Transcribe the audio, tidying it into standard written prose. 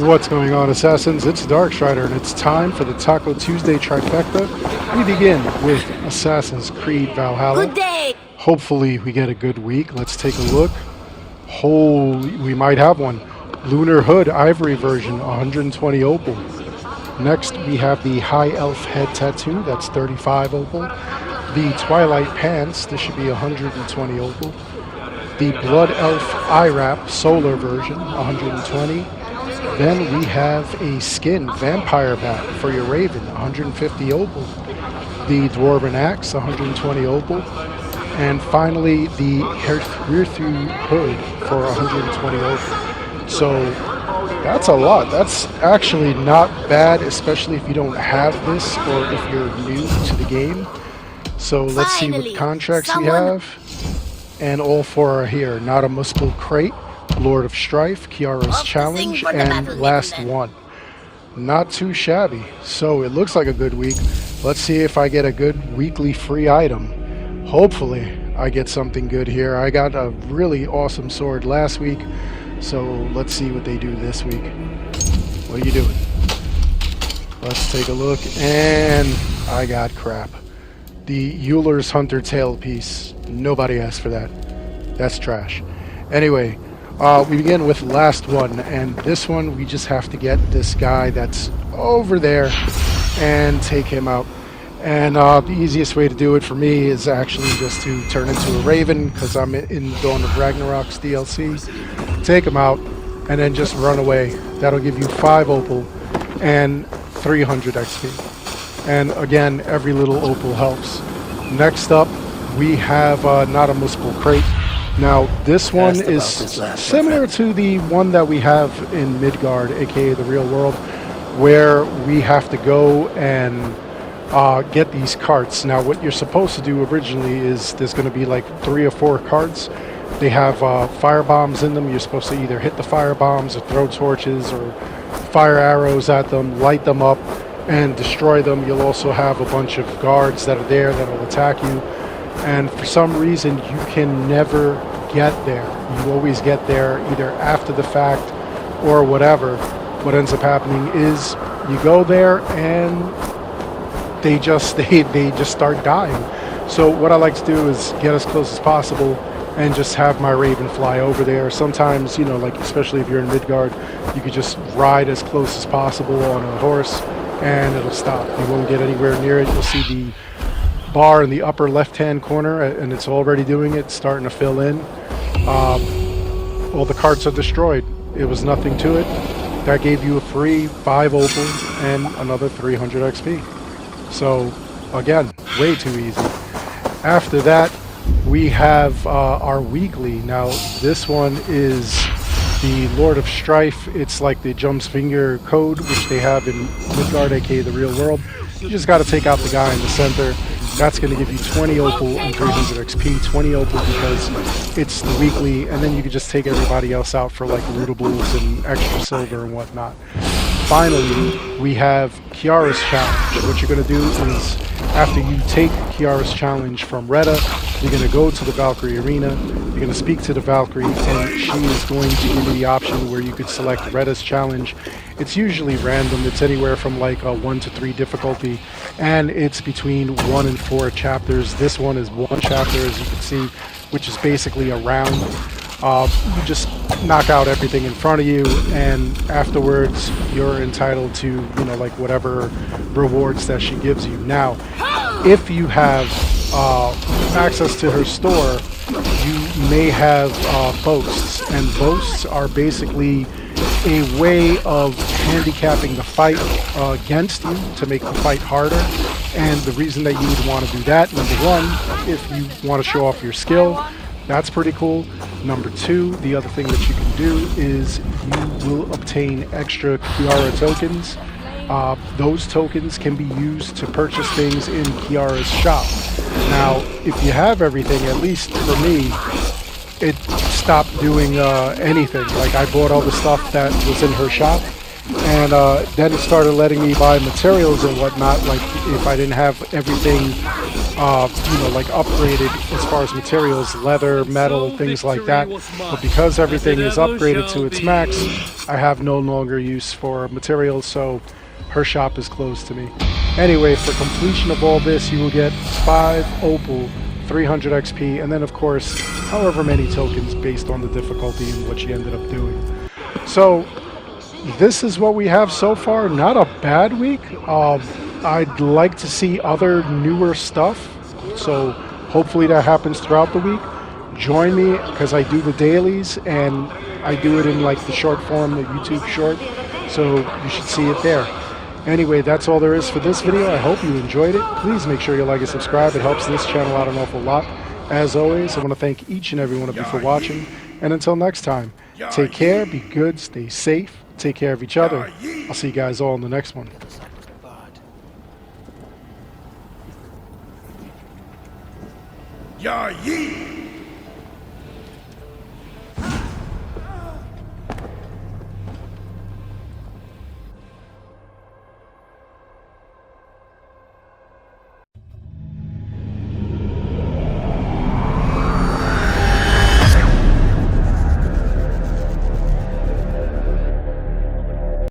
What's going on, Assassins? It's Darkstrider, and it's time for the Taco Tuesday Trifecta. We begin with Assassin's Creed Valhalla. Good day! Hopefully we get a good week. Let's take a look. Holy, we might have one. Lunar Hood Ivory version, 120 opal. Next, we have the High Elf Head Tattoo, that's 35 opal. The Twilight Pants, this should be 120 opal. The Blood Elf Eye Wrap Solar version, 120. Then we have a skin Vampire Bat for your Raven, 150 opal. The Dwarven Axe, 120 opal. And finally, the Hearthrew Hood for 120 opal. So that's a lot. That's actually not bad, especially if you don't have this or if you're new to the game. So let's see what contracts we have. And all four are here. Not a Muspel Crate, Lord of Strife, Kiara's Challenge, and Last One. Not too shabby. So it looks like a good week. Let's see if I get a good weekly free item. Hopefully I get something good here. I got a really awesome sword last week. So let's see what they do this week. What are you doing? Let's take a look. And I got crap. The Euler's Hunter Tailpiece. Nobody asked for that. That's trash. Anyway, we begin with Last One, and this one we just have to get this guy that's over there and take him out. And the easiest way to do it for me is actually just to turn into a Raven, because I'm in Dawn of Ragnarok's DLC. Take him out, and then just run away. That'll give you 5 opal and 300 XP. And again, every little opal helps. Next up, we have not a Muspel Crate. Now, this one is similar to the one that we have in Midgard, aka the real world, where we have to go and get these carts. Now, what you're supposed to do originally is there's going to be like 3 or 4 carts. They have fire bombs in them. You're supposed to either hit the fire bombs or throw torches or fire arrows at them, light them up, and destroy them. You'll also have a bunch of guards that are there that will attack you. And for some reason, you can never get there. You always get there either after the fact or whatever. What ends up happening is you go there and they just start dying. So what I like to do is get as close as possible and just have my Raven fly over there. Sometimes, you know, like especially if you're in Midgard, you could just ride as close as possible on a horse and it'll stop. You won't get anywhere near it. You'll see the bar in the upper left-hand corner, and it's already doing it, starting to fill in. All the carts are destroyed. It was nothing to it. That gave you a free 5 opal and another 300 XP. So again, way too easy. After that, we have our weekly. Now this one is the Lord of Strife. It's like the Jumps Finger code, which they have in Midgard, aka the real world. You just got to take out the guy in the center. That's going to give you 20 opal and 300 XP. 20 opal because it's the weekly, and then you can just take everybody else out for like lootables and extra silver and whatnot. Finally, we have Kiara's Challenge. What you're going to do is, after you take Kiara's Challenge from Reda, you're going to go to the Valkyrie Arena, you're going to speak to the Valkyrie, and she is going to give you the option where you could select Reda's Challenge. It's usually random. It's anywhere from like a 1 to 3 difficulty, and it's between 1 and 4 chapters. This one is 1 chapter, as you can see, which is basically a round. You just knock out everything in front of you, and afterwards you're entitled to, you know, like whatever rewards that she gives you. Now, if you have access to her store, you may have boasts, and boasts are basically a way of handicapping the fight against you to make the fight harder. And the reason that you would want to do that, number one, if you want to show off your skill, that's pretty cool. Number 2, the other thing that you can do is you will obtain extra Kiara tokens. Those tokens can be used to purchase things in Kiara's shop. Now, if you have everything, at least for me, it stopped doing anything. Like, I bought all the stuff that was in her shop, and then it started letting me buy materials and whatnot. Like, if I didn't have everything like upgraded as far as materials, leather, metal, things like that. But because everything is upgraded to its max, I have no longer use for materials, so her shop is closed to me. Anyway, for completion of all this, you will get 5 opal, 300 XP, and then of course, however many tokens based on the difficulty and what she ended up doing. So, this is what we have so far. Not a bad week. I'd like to see other newer stuff, so hopefully that happens throughout the week. Join me because I do the dailies and I do it in like the short form, the YouTube short, so you should see it there. Anyway, that's all there is for this video. I hope you enjoyed it. Please make sure you like and subscribe. It helps this channel out an awful lot. As always, I want to thank each and every one of you for watching. And until next time, take care, be good, stay safe, take care of each other. I'll see you guys all in the next one. Yeah,